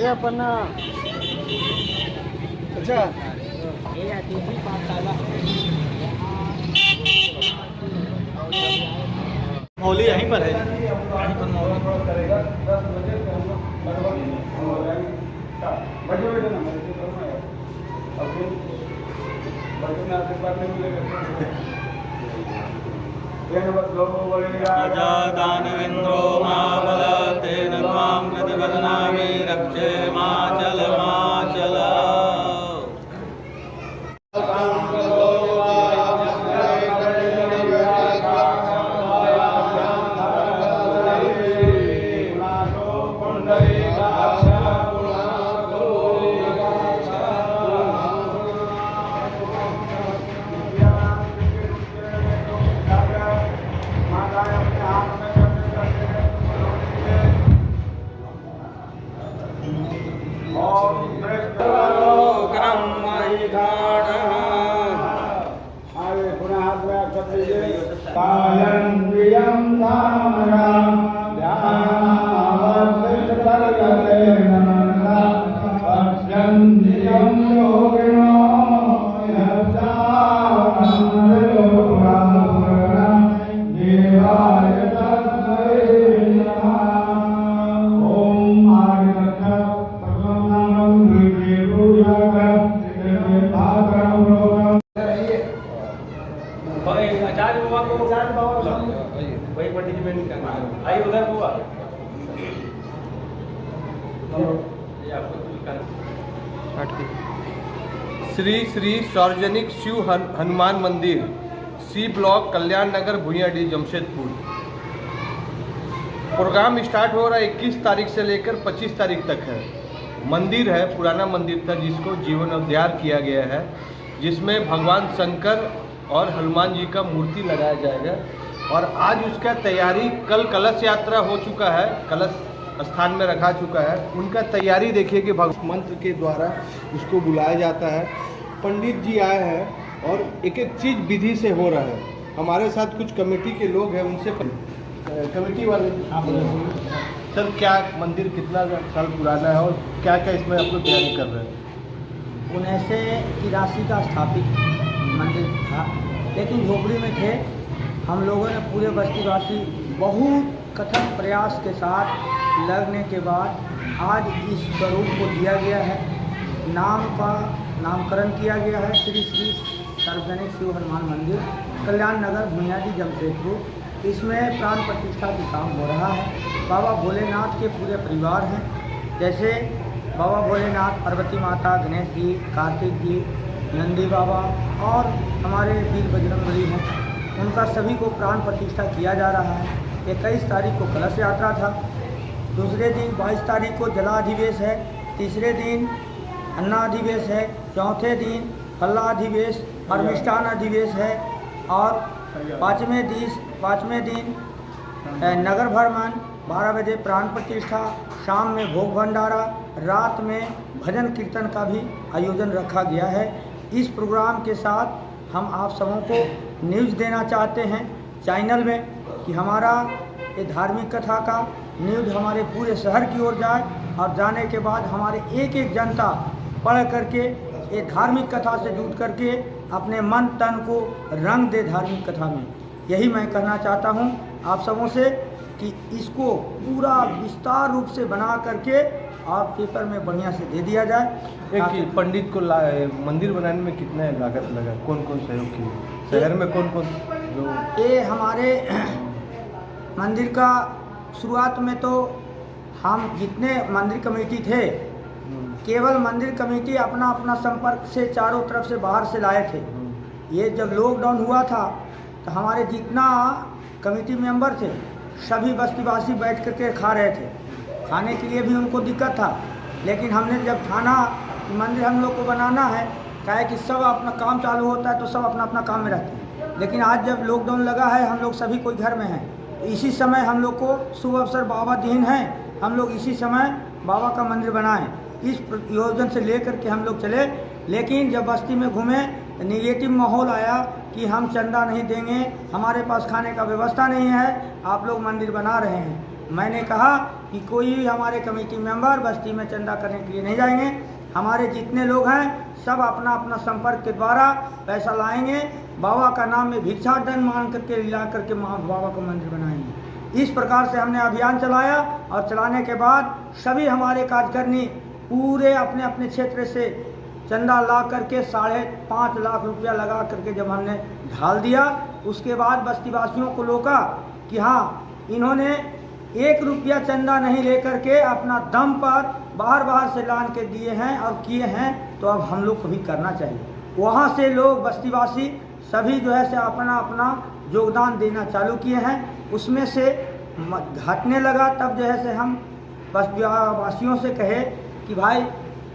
ये अपन अच्छा मौली यहीं पर है, यहीं पर दानवेन्द्रो महाबल तेन त्वां प्रतिपदनामि रक्षे माचल माचल। श्री श्री सार्वजनिक शिव हनुमान मंदिर, सी ब्लॉक, कल्याण नगर, भुइयाडीह, जमशेदपुर। प्रोग्राम स्टार्ट हो रहा है 21 तारीख से लेकर 25 तारीख तक है। मंदिर है, पुराना मंदिर था जिसको जीर्णोद्धार किया गया है, जिसमें भगवान शंकर और हनुमान जी का मूर्ति लगाया जाएगा। और आज उसका तैयारी, कल कलश यात्रा हो चुका है, कलश स्थान में रखा चुका है। उनका तैयारी देखिए कि भगवान मंत्र के द्वारा उसको बुलाया जाता है। पंडित जी आए हैं और एक एक चीज़ विधि से हो रहा है। हमारे साथ कुछ कमेटी के लोग हैं, उनसे कमेटी वाले सर, क्या मंदिर कितना साल पुराना है और क्या क्या इसमें आप लोग तैयारी कर रहे हैं? 1983 का स्थापित मंदिर था, लेकिन झोपड़ी में थे। हम लोगों ने पूरे बस्तीवासी बहुत कठिन प्रयास के साथ लगने के बाद आज इस स्वरूप को दिया गया है। नाम का नामकरण किया गया है श्री श्री सार्वजनिक शिव हनुमान मंदिर, कल्याण नगर, भुइयाडीह, जमशेदपुर। इसमें प्राण प्रतिष्ठा का काम हो रहा है। बाबा भोलेनाथ के पूरे परिवार हैं, जैसे बाबा भोलेनाथ, पार्वती माता, गणेश जी, कार्तिक जी, नंदी बाबा और हमारे वीर बजरंगबली हैं। उनका सभी को प्राण प्रतिष्ठा किया जा रहा है। 21 तारीख को कलश यात्रा था, दूसरे दिन 22 तारीख को जलाधिवेश है, तीसरे दिन अन्नाधिवेश है, चौथे दिन फलाधिवेश और मिष्ठान अधिवेश है, और पाँचवें दिन नगर भ्रमण, 12 बजे प्राण प्रतिष्ठा, शाम में भोग भंडारा, रात में भजन कीर्तन का भी आयोजन रखा गया है। इस प्रोग्राम के साथ हम आप सबों को न्यूज़ देना चाहते हैं चैनल में कि हमारा ये धार्मिक कथा का न्यूज़ हमारे पूरे शहर की ओर जाए, और जाने के बाद हमारे एक एक जनता पढ़ करके ये धार्मिक कथा से जुड़ करके अपने मन तन को रंग दे धार्मिक कथा में। यही मैं कहना चाहता हूँ आप सबों से कि इसको पूरा विस्तार रूप से बना करके और पेपर में बढ़िया से दे दिया जाए। एक पंडित को मंदिर बनाने में कितना लागत लगा, कौन कौन सहयोग किया, शहर में कौन कौन लोग? ये हमारे मंदिर का शुरुआत में तो हम जितने मंदिर कमेटी थे, केवल मंदिर कमेटी अपना अपना संपर्क से चारों तरफ से बाहर से लाए थे। ये जब लॉकडाउन हुआ था तो हमारे जितना कमेटी मेंबर थे सभी बस्तीवासी बैठ करके खा रहे थे। खाने के लिए भी उनको दिक्कत था, लेकिन हमने जब ठाना मंदिर हम लोग को बनाना है, कहा कि सब अपना काम चालू होता है तो सब अपना अपना काम में रहते हैं। लेकिन आज जब लॉकडाउन लगा है, हम लोग सभी कोई घर में हैं, इसी समय हम लोग को शुभ अवसर बाबा दीन है, हम लोग इसी समय बाबा का मंदिर बनाएं, इस योजना से लेकर के हम लोग चले। लेकिन जब बस्ती में घूमे तो निगेटिव माहौल आया कि हम चंदा नहीं देंगे, हमारे पास खाने का व्यवस्था नहीं है, आप लोग मंदिर बना रहे हैं। मैंने कहा कि कोई भी हमारे कमेटी मेंबर बस्ती में चंदा करने के लिए नहीं जाएंगे। हमारे जितने लोग हैं सब अपना अपना संपर्क के द्वारा पैसा लाएंगे, बाबा का नाम में भिक्षाटन मांग करके ला करके बाबा का मंदिर बनाएंगे। इस प्रकार से हमने अभियान चलाया और चलाने के बाद सभी हमारे कार्यकर्मी पूरे अपने अपने क्षेत्र से चंदा ला करके 5.5 लाख रुपया लगा करके जब हमने ढाल दिया, उसके बाद बस्तीवासियों को रोका कि हाँ, इन्होंने 1 रुपया चंदा नहीं लेकर के अपना दम पर बाहर से लान के दिए हैं और किए हैं, तो अब हम लोग को भी करना चाहिए। वहाँ से लोग बस्तीवासी सभी जो है से अपना अपना योगदान देना चालू किए हैं। उसमें से घटने लगा, तब जो है से हम बस्तीवासियों से कहे कि भाई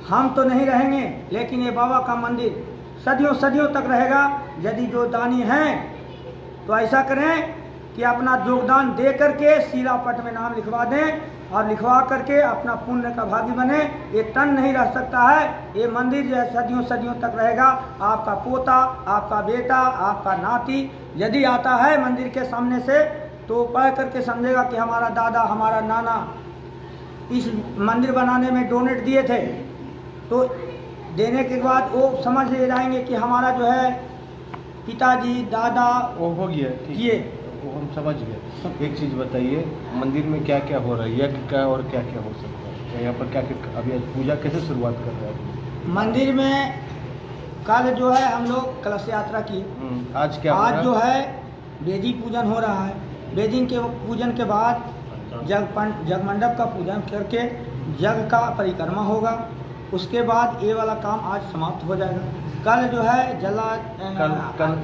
हम तो नहीं रहेंगे, लेकिन ये बाबा का मंदिर सदियों सदियों तक रहेगा। यदि जो दानी हैं तो ऐसा करें कि अपना योगदान दे करके शिलापट में नाम लिखवा दें और लिखवा करके अपना पुण्य का भागी बने। ये तन नहीं रह सकता है, ये मंदिर जो है सदियों सदियों तक रहेगा। आपका पोता, आपका बेटा, आपका नाती यदि आता है मंदिर के सामने से तो पढ़ करके समझेगा कि हमारा दादा, हमारा नाना इस मंदिर बनाने में डोनेट दिए थे, तो देने के बाद वो समझ ले जाएंगे कि हमारा जो है पिताजी, दादा वो हो गया, ये वो हम समझ गए। एक चीज़ बताइए, मंदिर में क्या क्या हो रहा है, यज्ञ क्या और क्या क्या हो सकता है, यहाँ पर क्या क्या अभी आज पूजा कैसे शुरुआत कर रहे हैं? मंदिर में कल जो है हम लोग कलश यात्रा की। आज क्या आज जो है वेदी पूजन हो रहा है। वेदी के पूजन के बाद जग मंडप का पूजन करके जग का परिक्रमा होगा। उसके बाद ये वाला काम आज समाप्त हो जाएगा। कल जो है कल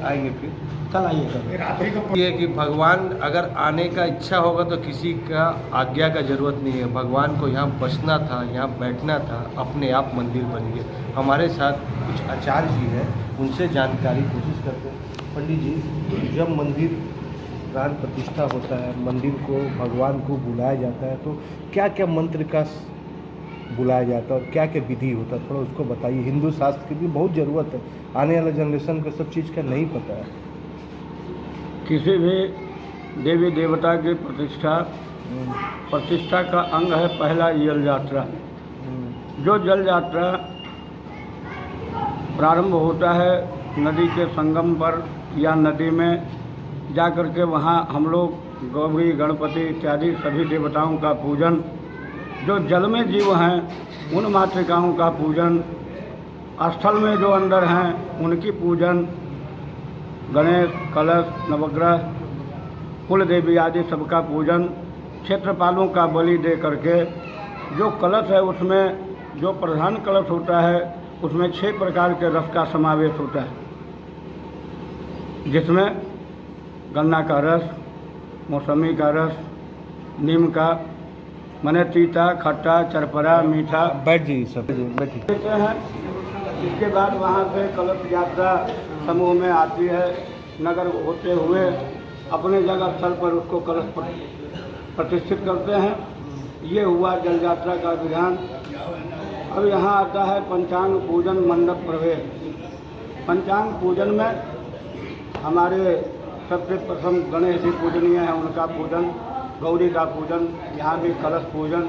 आएंगे, फिर कल आइएगा। ये कि भगवान अगर आने का इच्छा होगा तो किसी का आज्ञा का जरूरत नहीं है। भगवान को यहाँ बसना था, यहाँ बैठना था, अपने आप मंदिर बन गए। हमारे साथ कुछ आचार्य जी हैं, उनसे जानकारी कोशिश करते हैं। पंडित जी, जब मंदिर प्राण प्रतिष्ठा होता है, मंदिर को भगवान को बुलाया जाता है, तो क्या क्या मंत्र का बुलाया जाता है और क्या क्या विधि होता है, थोड़ा उसको बताइए। हिंदू शास्त्र की भी बहुत ज़रूरत है, आने वाले जनरेशन को सब चीज़ का नहीं पता है। किसी भी देवी देवता की प्रतिष्ठा का अंग है पहला जल यात्रा। जो जल यात्रा प्रारंभ होता है नदी के संगम पर या नदी में जा कर के वहाँ हम लोग गौरी, गणपति इत्यादि सभी देवताओं का पूजन, जो जल में जीव हैं उन मातृकाओं का पूजन, स्थल में जो अंदर हैं उनकी पूजन, गणेश, कलश, नवग्रह, कुल देवी आदि सबका पूजन, क्षेत्रपालों का बलि दे करके जो कलश है उसमें जो प्रधान कलश होता है उसमें 6 प्रकार के रस का समावेश होता है, जिसमें गन्ना का रस, मौसमी का रस, नीम का, मने तीता, खट्टा, चरपरा, मीठा। बैठ जी, सब बैठिए। देते हैं। इसके बाद वहाँ से कलश यात्रा समूह में आती है, नगर होते हुए अपने जगह स्थल पर उसको कलश प्रतिष्ठित करते हैं। ये हुआ जल यात्रा का विधान। अब यहाँ आता है पंचांग पूजन, मंडप प्रवेश। पंचांग पूजन में हमारे सबसे प्रथम गणेश जी पूजनीय हैं, उनका पूजन, गौरी का पूजन, यहाँ भी कलश पूजन,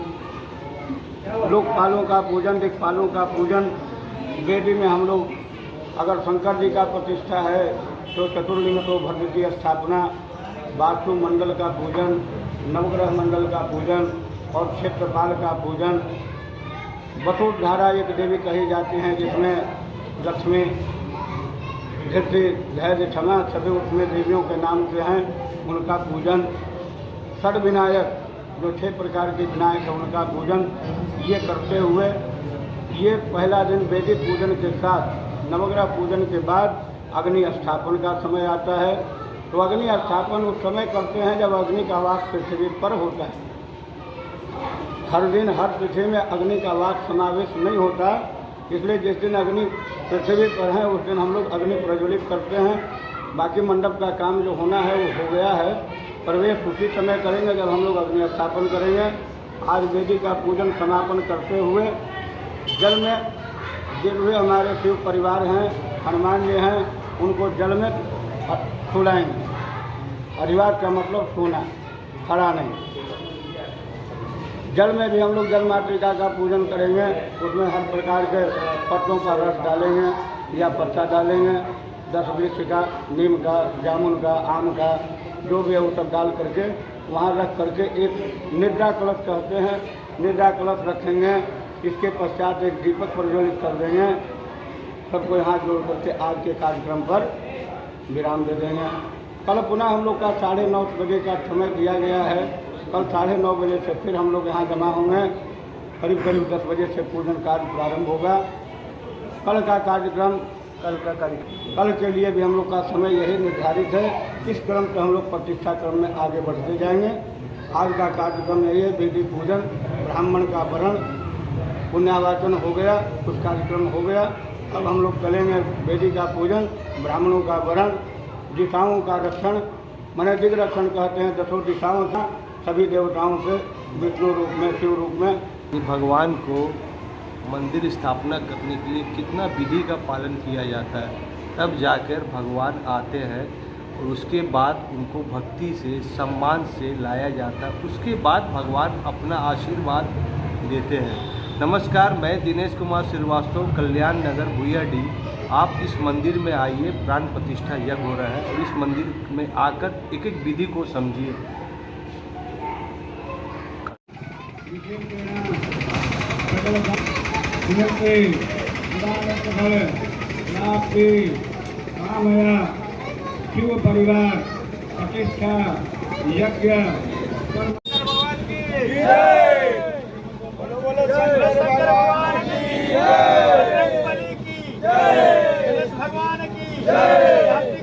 लोकपालों का पूजन, दिक्पालों का पूजन। वेदी में हम लोग अगर शंकर जी का प्रतिष्ठा है तो चतुर्लिंग तो भद्र की स्थापना, वास्तु मंडल का पूजन, नवग्रह मंडल का पूजन और क्षेत्रपाल का पूजन। वसुधारा एक देवी कही जाती हैं जिसमें लक्ष्मी, धृति, धैर्य, क्षमा सभी उसमें देवियों के नाम से हैं, उनका पूजन। षड विनायक जो 6 प्रकार के विनायक हैं उनका पूजन। ये करते हुए ये पहला दिन वेदी पूजन के साथ नवग्रह पूजन के बाद अग्नि स्थापन का समय आता है। तो अग्नि स्थापन उस समय करते हैं जब अग्नि का वास पृथ्वी पर होता है। हर दिन हर तिथि में अग्नि का वास समावेश नहीं होता, इसलिए जिस दिन अग्नि पृथ्वी पर है उस दिन हम लोग अग्नि प्रज्वलित करते हैं। बाकी मंडप का काम जो होना है वो हो गया है। प्रवेश उसी समय करेंगे जब हम लोग अग्नि स्थापन करेंगे। आज वेदी का पूजन समापन करते हुए जल में जिन हुए हमारे शिव परिवार हैं, हनुमान जी हैं, उनको जल में सुलाएंगे। परिवार का मतलब सोना, खड़ा नहीं। जल में भी हम लोग जल मातृका का पूजन करेंगे। उसमें हर प्रकार के पत्तों का रस डालेंगे या पत्ता डालेंगे, 10 वृक्ष का, नीम का, जामुन का, आम का, जो भी है वो सब डाल करके वहाँ रख करके एक निद्रा कलश कहते हैं, निद्रा कलश रखेंगे। इसके पश्चात एक दीपक प्रज्वलित कर देंगे। सबको हाथ जोड़ करके आज के कार्यक्रम पर विराम दे देंगे। कल पुनः हम लोग का 9:30 बजे का समय दिया गया है। कल 9:30 बजे से फिर हम लोग यहाँ जमा होंगे। करीब 10 बजे से पूजन कार्य प्रारंभ होगा। कल के लिए भी हम लोग का समय यही निर्धारित है। इस क्रम से हम लोग प्रतिष्ठा क्रम में आगे बढ़ते जाएंगे। आज का कार्यक्रम यही है, वेदी पूजन, ब्राह्मण का वरण, पुण्यावाचन हो गया, कुछ कार्यक्रम हो गया। अब हम लोग चलेंगे वेदी का पूजन, ब्राह्मणों का वरण, दिशाओं का रक्षण, माने दिग रक्षण कहते हैं, 10 दिशाओं का सभी देवताओं से, विष्णु रूप में, शिव रूप में। भगवान को मंदिर स्थापना करने के लिए कितना विधि का पालन किया जाता है, तब जाकर भगवान आते हैं और उसके बाद उनको भक्ति से, सम्मान से लाया जाता है। उसके बाद भगवान अपना आशीर्वाद देते हैं। नमस्कार, मैं दिनेश कुमार श्रीवास्तव, कल्याण नगर, भुइयाडीह। आप इस मंदिर में आइए, प्राण प्रतिष्ठा यज्ञ हो रहा है और इस मंदिर में आकर एक एक विधि को समझिए। शिव परिवार प्रतिष्ठा यज्ञ भगवान की जय, भगवान की जय।